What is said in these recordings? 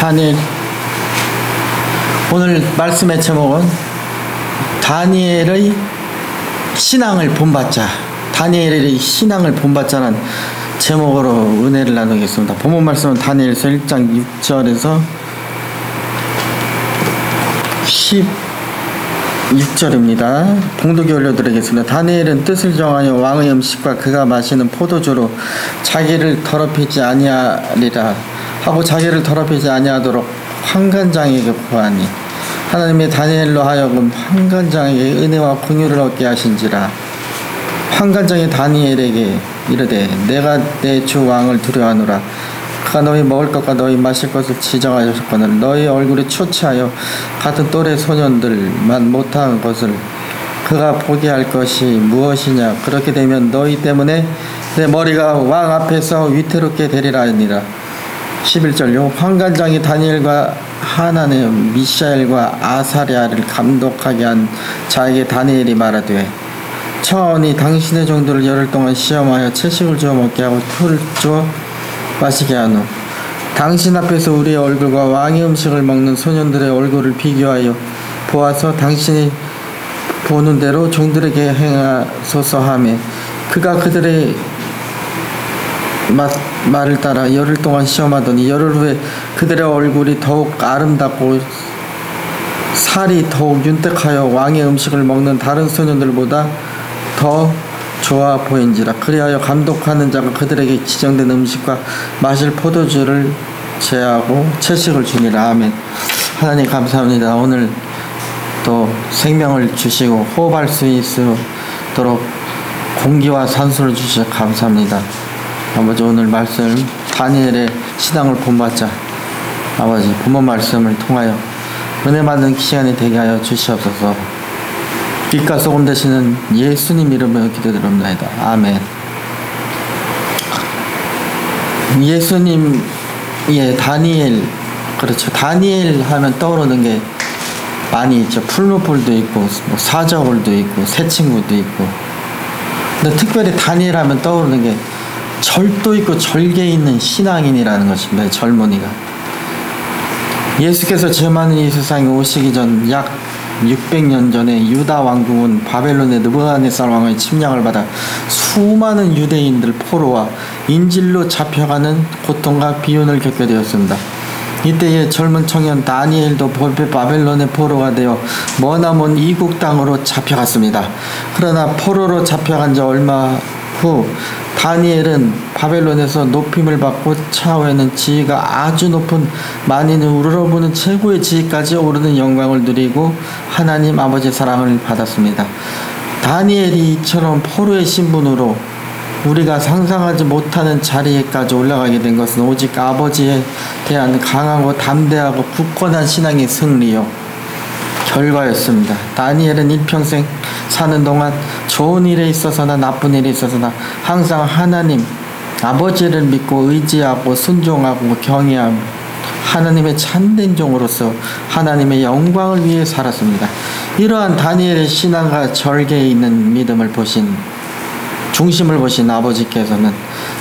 다니엘. 오늘 말씀의 제목은 다니엘의 신앙을 본받자. 다니엘의 신앙을 본받자는 제목으로 은혜를 나누겠습니다. 본문 말씀은 다니엘서 1장 6절에서 16절입니다. 봉독이 올려드리겠습니다. 다니엘은 뜻을 정하여 왕의 음식과 그가 마시는 포도주로 자기를 더럽히지 아니하리라 하고 자기를 더럽히지 아니하도록 환관장에게 구하니 하나님이 다니엘로 하여금 환관장에게 은혜와 긍휼을 얻게 하신지라. 환관장이 다니엘에게 이르되 내가 내 주 왕을 두려워하노라. 그가 너희 먹을 것과 너희 마실 것을 지정하셨거늘 너희 얼굴이 초췌하여 같은 또래 소년들만 못한 것을 그가 보게 할 것이 무엇이냐. 그렇게 되면 너희 때문에 내 머리가 왕 앞에서 위태롭게 되리라 하니라. 11절요. 환관장이 다니엘과 하나네 미샤엘과 아사랴를 감독하게 한 자에게 다니엘이 말하되 청하오니 당신의 종들을 열흘 동안 시험하여 채식을 주어 먹게 하고 풀을 주어 마시게 하노. 당신 앞에서 우리의 얼굴과 왕의 음식을 먹는 소년들의 얼굴을 비교하여 보아서 당신이 보는 대로 종들에게 행하소서 하매 그가 그들의 말을 따라 열흘 동안 시험하더니 열흘 후에 그들의 얼굴이 더욱 아름답고 살이 더욱 윤택하여 왕의 음식을 먹는 다른 소년들보다 더 좋아 보인지라. 그리하여 감독하는 자가 그들에게 지정된 음식과 마실 포도주를 제하고 채식을 주니라. 아멘. 하나님 감사합니다. 오늘 또 생명을 주시고 호흡할 수 있도록 공기와 산소를 주셔서 감사합니다. 아버지, 오늘 말씀 다니엘의 신앙을 본받자. 아버지, 본문 말씀을 통하여 은혜 받는 시간이 되게 하여 주시옵소서. 빛과 소금 되시는 예수님 이름으로 기도드립니다. 아멘. 예수님의 다니엘, 그렇죠. 다니엘 하면 떠오르는 게 많이 있죠. 풀무불도 있고 사저울도 있고 새 친구도 있고. 근데 특별히 다니엘 하면 떠오르는 게 절도 있고 절개 있는 신앙인이라는 것입니다. 젊은이가. 예수께서 죄 많은 이 세상에 오시기 전 약 600년 전에 유다 왕국은 바벨론의 느부갓네살 왕의 침략을 받아 수많은 유대인들 포로와 인질로 잡혀가는 고통과 비운을 겪게 되었습니다. 이때의 젊은 청년 다니엘도 바벨론의 포로가 되어 머나먼 이국 땅으로 잡혀갔습니다. 그러나 포로로 잡혀간 지 얼마 후 다니엘은 바벨론에서 높임을 받고 차후에는 지위가 아주 높은 만인을 우러러보는 최고의 지위까지 오르는 영광을 누리고 하나님 아버지의 사랑을 받았습니다. 다니엘이 이처럼 포로의 신분으로 우리가 상상하지 못하는 자리에까지 올라가게 된 것은 오직 아버지에 대한 강하고 담대하고 굳건한 신앙의 승리요 결과였습니다. 다니엘은 일평생 사는 동안 좋은 일에 있어서나 나쁜 일에 있어서나 항상 하나님 아버지를 믿고 의지하고 순종하고 경외하고 하나님의 참된 종으로서 하나님의 영광을 위해 살았습니다. 이러한 다니엘의 신앙과 절개에 있는 믿음을 보신 중심을 보신 아버지께서는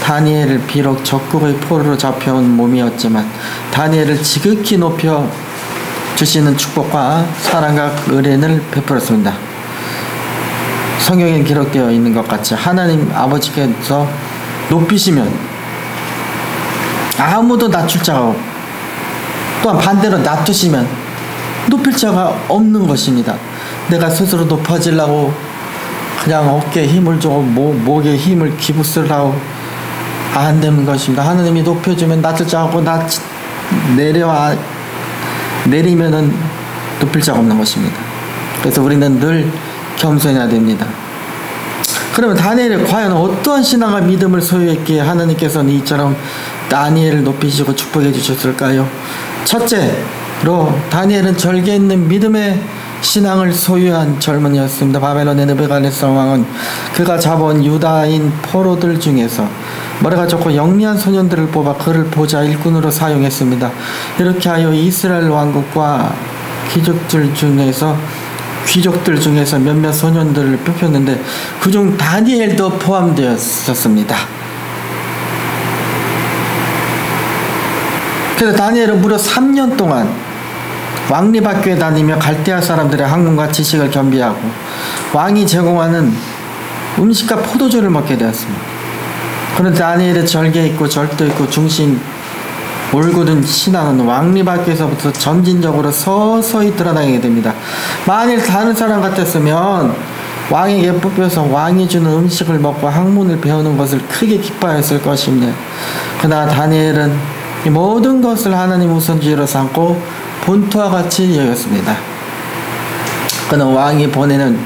다니엘을 비록 적국의 포로로 잡혀온 몸이었지만 다니엘을 지극히 높여 주시는 축복과 사랑과 은혜를 베풀었습니다. 성경에 기록되어 있는 것 같이 하나님 아버지께서 높이시면 아무도 낮출 자가 없고 또한 반대로 낮추시면 높일 자가 없는 것입니다. 내가 스스로 높아지려고 그냥 어깨에 힘을 주고 목에 힘을 기부쓰려고 안 되는 것입니다. 하나님이 높여주면 낮을 자가 없고 내리면은 높일 자가 없는 것입니다. 그래서 우리는 늘 겸손해야 됩니다. 그러면 다니엘이 과연 어떠한 신앙과 믿음을 소유했기에 하나님께서는 이처럼 다니엘을 높이시고 축복해 주셨을까요? 첫째로 다니엘은 절개 있는 믿음의 신앙을 소유한 젊은이였습니다. 바벨론의 느부갓네살 왕은 그가 잡아온 유다인 포로들 중에서 머리가 좋고 영리한 소년들을 뽑아 그를 보좌 일꾼으로 사용했습니다. 이렇게 하여 이스라엘 왕국과 귀족들 중에서 몇몇 소년들을 뽑혔는데 그중 다니엘도 포함되었습니다. 그래서 다니엘은 무려 3년 동안 왕립학교에 다니며 갈대아 사람들의 학문과 지식을 겸비하고 왕이 제공하는 음식과 포도주를 먹게 되었습니다. 그런데 다니엘의 절개 있고 절도 있고 중심 올곧은 신앙은 왕립학교에서부터 점진적으로 서서히 드러나게 됩니다. 만일 다른 사람 같았으면 왕에게 뽑혀서 왕이 주는 음식을 먹고 학문을 배우는 것을 크게 기뻐했을 것입니다. 그러나 다니엘은 이 모든 것을 하나님 우선주의로 삼고 본토와 같이 여겼습니다. 그는 왕이 보내는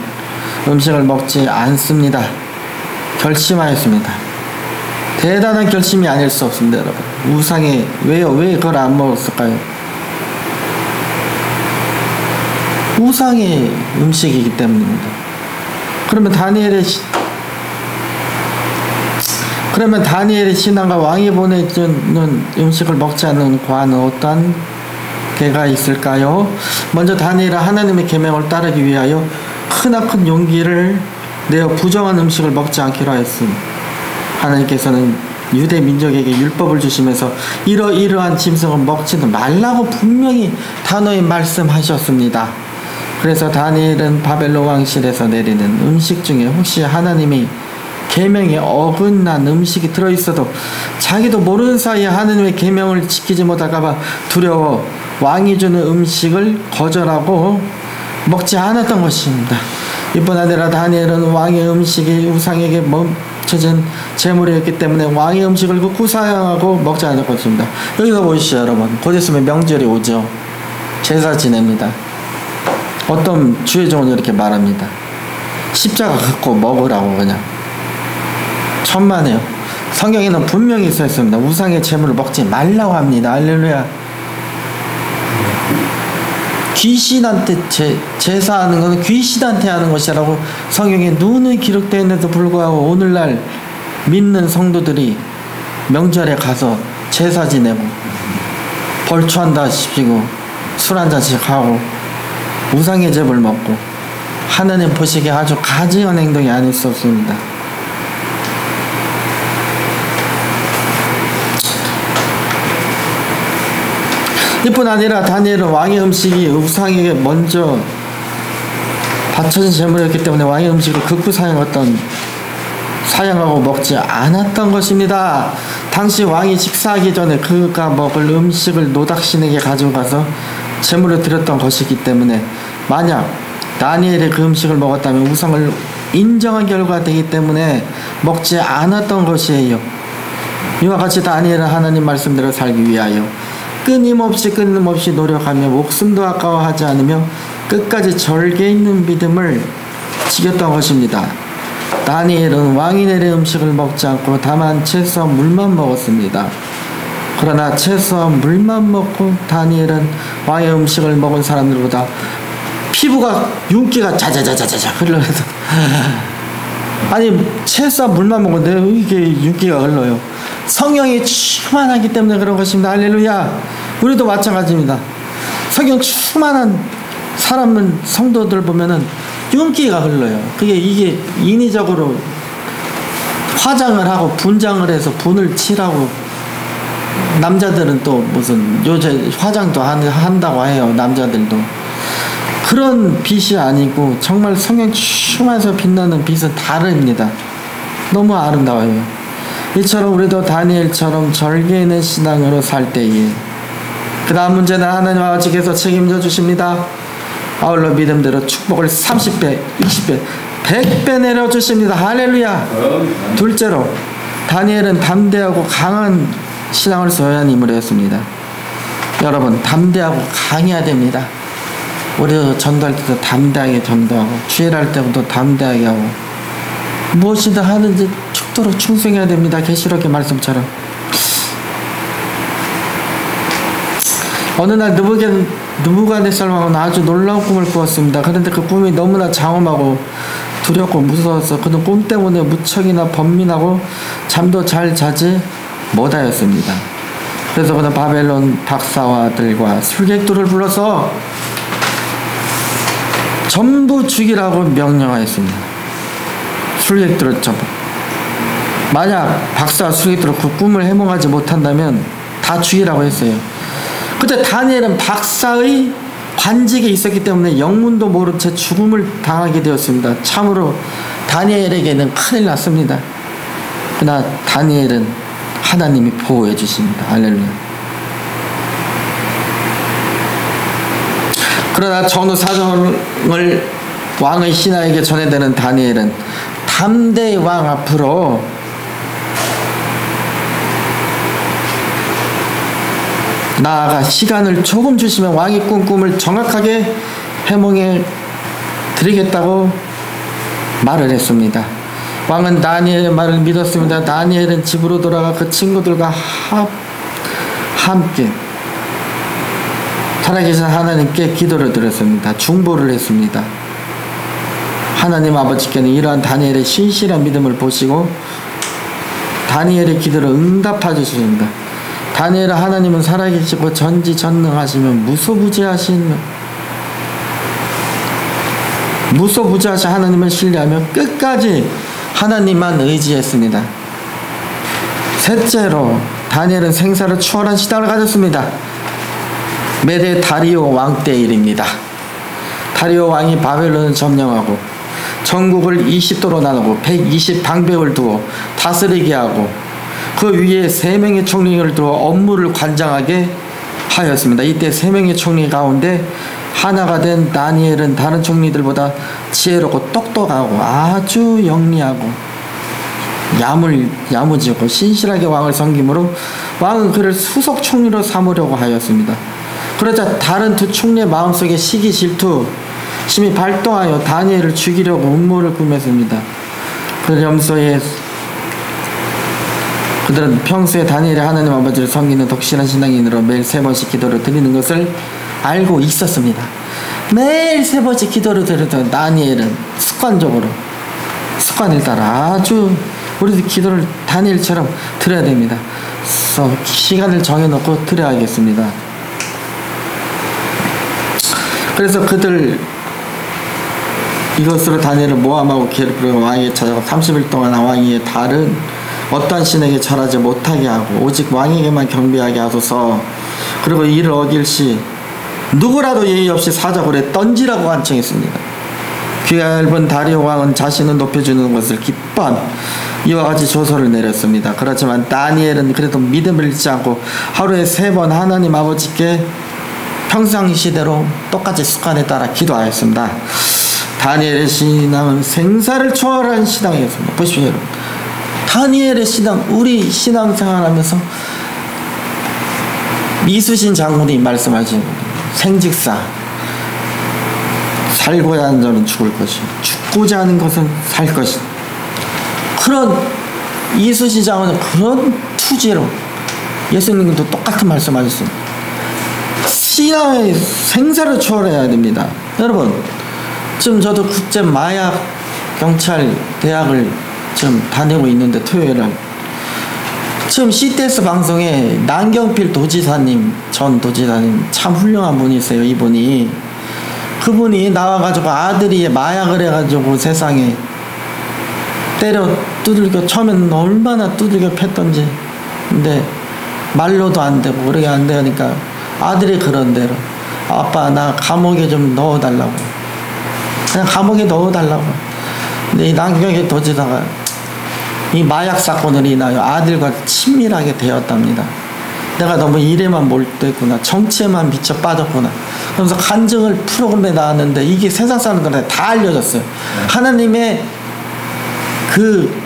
음식을 먹지 않습니다. 결심하였습니다. 대단한 결심이 아닐 수 없습니다, 여러분. 우상에 왜 그걸 안 먹었을까요? 우상의 음식이기 때문입니다. 그러면 다니엘의 신앙과 왕이 보내주는 음식을 먹지 않는 과는 어떠한 개가 있을까요? 먼저 다니엘은 하나님의 계명을 따르기 위하여 크나큰 용기를 내어 부정한 음식을 먹지 않기로 하였습니다. 하나님께서는 유대 민족에게 율법을 주시면서 이러이러한 짐승은 먹지는 말라고 분명히 단호히 말씀하셨습니다. 그래서 다니엘은 바벨론 왕실에서 내리는 음식 중에 혹시 하나님이 계명에 어긋난 음식이 들어있어도 자기도 모르는 사이에 하나님의 계명을 지키지 못할까봐 두려워 왕이 주는 음식을 거절하고 먹지 않았던 것입니다. 이뿐 아니라 다니엘은 왕의 음식이 우상에게 멈춰진 제물이었기 때문에 왕의 음식을 극구 사양하고 먹지 않을 것입니다. 여기서 보시죠, 여러분. 곧 있으면 명절이 오죠. 제사 지냅니다. 어떤 주의종은 이렇게 말합니다. 십자가 긋고 먹으라고. 그냥 천만에요. 성경에는 분명히 써 있습니다. 우상의 제물을 먹지 말라고 합니다. 할렐루야. 귀신한테 제사하는 것은 귀신한테 하는 것이라고 성경에 누누이 기록되어 있는데도 불구하고 오늘날 믿는 성도들이 명절에 가서 제사 지내고 벌초한다시피고 술 한잔씩 하고 우상의 제물 먹고 하나님 보시기에 아주 가증한 행동이 아닐 수 없습니다. 이뿐 아니라 다니엘은 왕의 음식이 우상에게 먼저 바쳐진 제물이었기 때문에 왕의 음식을 극구 사양하고 먹지 않았던 것입니다. 당시 왕이 식사하기 전에 그가 먹을 음식을 노닥신에게 가지고 가서 제물을 드렸던 것이기 때문에 만약 다니엘이 그 음식을 먹었다면 우상을 인정한 결과가 되기 때문에 먹지 않았던 것이에요. 이와 같이 다니엘은 하나님 말씀대로 살기 위하여 끊임없이 노력하며 목숨도 아까워하지 않으며 끝까지 절개 있는 믿음을 지켰던 것입니다. 다니엘은 왕이 내린 음식을 먹지 않고 다만 채소와 물만 먹었습니다. 그러나 채소와 물만 먹고 다니엘은 왕의 음식을 먹은 사람들보다 피부가 윤기가 자자자자자 흘러서 아니 채소와 물만 먹었는데 이게 윤기가 흘러요. 성령이 충만하기 때문에 그런 것입니다. 할렐루야. 우리도 마찬가지입니다. 성령 충만한 사람은 성도들 보면은 윤기가 흘러요. 이게 인위적으로 화장을 하고 분장을 해서 분을 칠하고 남자들은 또 무슨 요새 화장도 한다고 해요. 남자들도 그런 빛이 아니고 정말 성령 충만해서 빛나는 빛은 다릅니다. 너무 아름다워요. 이처럼 우리도 다니엘처럼 절개 있는 신앙으로 살 때에 그 다음 문제는 하나님 아버지께서 책임져 주십니다. 아울러 믿음대로 축복을 30배, 60배, 100배 내려주십니다. 할렐루야. 둘째로 다니엘은 담대하고 강한 신앙을 소유한 인물이었습니다. 여러분 담대하고 강해야 됩니다. 우리도 전도할 때도 담대하게 전도하고 주일할 때부터 담대하게 하고 무엇이든 하는지 축도로 충성해야 됩니다. 계시록의 말씀처럼. 어느 날 느부갓네살 왕은 아주 놀라운 꿈을 꾸었습니다. 그런데 그 꿈이 너무나 장엄하고 두렵고 무서워서 그는 꿈 때문에 무척이나 번민하고 잠도 잘 자지 못하였습니다. 그래서 그는 바벨론 박사와들과 술객들을 불러서 전부 죽이라고 명령하였습니다. 술객들을 전부. 만약 박사와 술객들은 그 꿈을 해몽하지 못한다면 다 죽이라고 했어요. 그때 다니엘은 박사의 관직에 있었기 때문에 영문도 모른 채 죽음을 당하게 되었습니다. 참으로 다니엘에게는 큰일 났습니다. 그러나 다니엘은 하나님이 보호해 주십니다. 할렐루야. 그러나 전후 사정을 왕의 신하에게 전해되는 다니엘은 담대히 왕 앞으로 나아가 시간을 조금 주시면 왕이 꾼 꿈을 정확하게 해몽해 드리겠다고 말을 했습니다. 왕은 다니엘의 말을 믿었습니다. 다니엘은 집으로 돌아가 그 친구들과 함께 살아계신 하나님께 기도를 드렸습니다. 중보를 했습니다. 하나님 아버지께는 이러한 다니엘의 신실한 믿음을 보시고 다니엘의 기도를 응답해 주십니다. 다니엘아, 하나님은 살아계시고 전지전능하시며 무소부지하신 하나님을 신뢰하며 끝까지 하나님만 의지했습니다. 셋째로 다니엘은 생사를 추월한 신앙을 가졌습니다. 메대 다리오 왕 때 일입니다. 다리오 왕이 바벨론을 점령하고 전국을 20도로 나누고 120 방백을 두어 다스리게 하고 그 위에 3명의 총리를 두어 업무를 관장하게 하였습니다. 이때 3명의 총리 가운데 하나가 된 다니엘은 다른 총리들보다 지혜롭고 똑똑하고 아주 영리하고 야무지고 신실하게 왕을 섬김으로 왕은 그를 수석 총리로 삼으려고 하였습니다. 그러자 다른 두 총리의 마음속에 시기 질투 심히 발동하여 다니엘을 죽이려고 음모를 꾸몄습니다. 그들은 평소에 다니엘이 하나님 아버지를 섬기는 독실한 신앙인으로 매일 3번씩 기도를 드리는 것을 알고 있었습니다. 매일 3번씩 기도를 드렸던 다니엘은 습관을 따라 아주 우리도 기도를 다니엘처럼 드려야 됩니다. 그래서 시간을 정해놓고 드려야겠습니다. 그래서 그들 이것으로 다니엘을 모함하고 괴롭히고 왕에게 찾아가 30일 동안 왕위에 다른 어떠한 신에게 절하지 못하게 하고 오직 왕에게만 경배하게 하소서. 그리고 이를 어길 시 누구라도 예의 없이 사자굴에 던지라고 간청했습니다. 귀가 얇은 다리오 왕은 자신을 높여주는 것을 기뻐한 이와 같이 조서를 내렸습니다. 그렇지만 다니엘은 그래도 믿음을 잃지 않고 하루에 3번 하나님 아버지께 평상시대로 똑같이 습관에 따라 기도하였습니다. 다니엘의 신앙은 생사를 초월한 신앙이었습니다. 보십시오 여러분, 다니엘의 신앙, 우리 신앙생활하면서 이수신 장군이 말씀하신 생직사, 살고자 하는 자는 죽을 것이, 죽고자 하는 것은 살 것이, 그런 이수신 장군은 그런 투지로 예수님도 똑같은 말씀하셨습니다. 신앙의 생사를 초월해야 됩니다. 여러분, 지금 저도 국제 마약 경찰 대학을 지금 다니고 있는데 토요일날 지금 CTS 방송에 남경필 도지사님, 전 도지사님 참 훌륭한 분이세요. 이분이 그분이 나와가지고 아들이 마약을 해가지고 세상에 때려 두들겨, 처음엔 얼마나 두들겨 팼던지, 근데 말로도 안 되고 그러게 안 되니까 아들이 그런 대로 아빠 나 감옥에 좀 넣어달라고, 그냥 감옥에 넣어달라고. 근데 이 남경필 도지사가 이 마약 사건으로 인하여 아들과 친밀하게 되었답니다. 내가 너무 일에만 몰두했구나, 정치에만 미쳐 빠졌구나. 그러면서 간증을 프로그램에 나왔는데 이게 세상 사람들한테 다 알려졌어요. 하나님의 그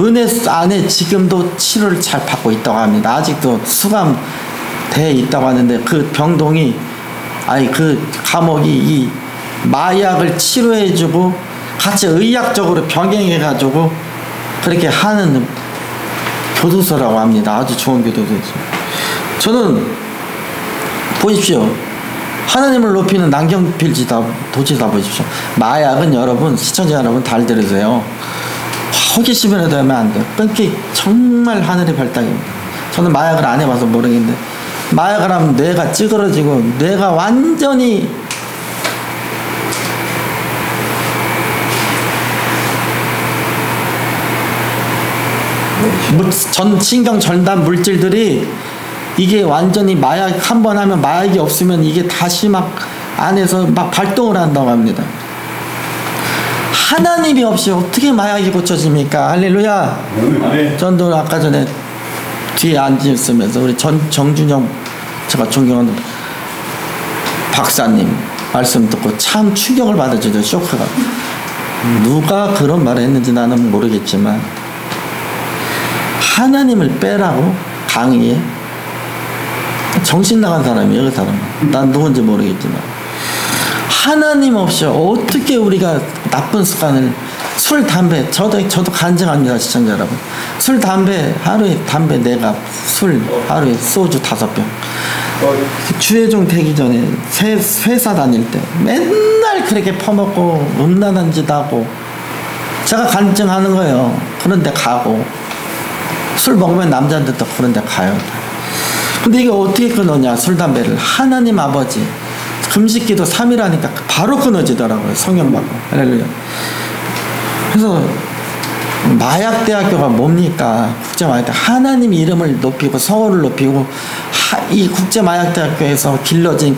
은혜 안에 지금도 치료를 잘 받고 있다고 합니다. 아직도 수감돼 있다고 하는데 그 병동이, 아니 그 감옥이 이 마약을 치료해주고 같이 의학적으로 병행해가지고 그렇게 하는 교도소라고 합니다. 아주 좋은 교도소죠. 저는 보십시오, 하나님을 높이는 남경필 도지사 보십시오. 마약은 여러분, 시청자 여러분 잘 들으세요. 호기심이라도 하면 안 돼요. 끊기 정말 하늘의 별따기입니다. 저는 마약을 안 해봐서 모르겠는데 마약을 하면 뇌가 찌그러지고 뇌가 완전히 전 신경 전달 물질들이 이게 완전히 마약 한 번 하면 마약이 없으면 이게 다시 막 안에서 막 발동을 한다고 합니다. 하나님이 없이 어떻게 마약이 고쳐집니까? 할렐루야. 전도 아까 전에 뒤에 앉으면서 우리 정준영 제가 존경하는 박사님 말씀 듣고 참 충격을 받았죠. 쇼크가. 누가 그런 말을 했는지 나는 모르겠지만 하나님을 빼라고 강의에 정신 나간 사람이에요. 그 사람은. 난 누군지 모르겠지만 하나님 없이 어떻게 우리가 나쁜 습관을 술, 담배 저도 간증합니다. 시청자 여러분. 술, 담배 하루에 담배 4갑 술 하루에 소주 5병 주회종 되기 전에 회사 다닐 때 맨날 그렇게 퍼먹고 음란한 짓 하고 제가 간증하는 거예요. 그런데 가고 술 먹으면 남자들도 그런데 가요. 근데 이게 어떻게 끊었냐? 술, 담배를 하나님 아버지 금식기도 3일 하니까 바로 끊어지더라고요. 성령 받고. 할렐루야. 그래서 마약대학교가 뭡니까? 국제마약대 하나님 이름을 높이고 성호를 높이고 이 국제마약대학교에서 길러진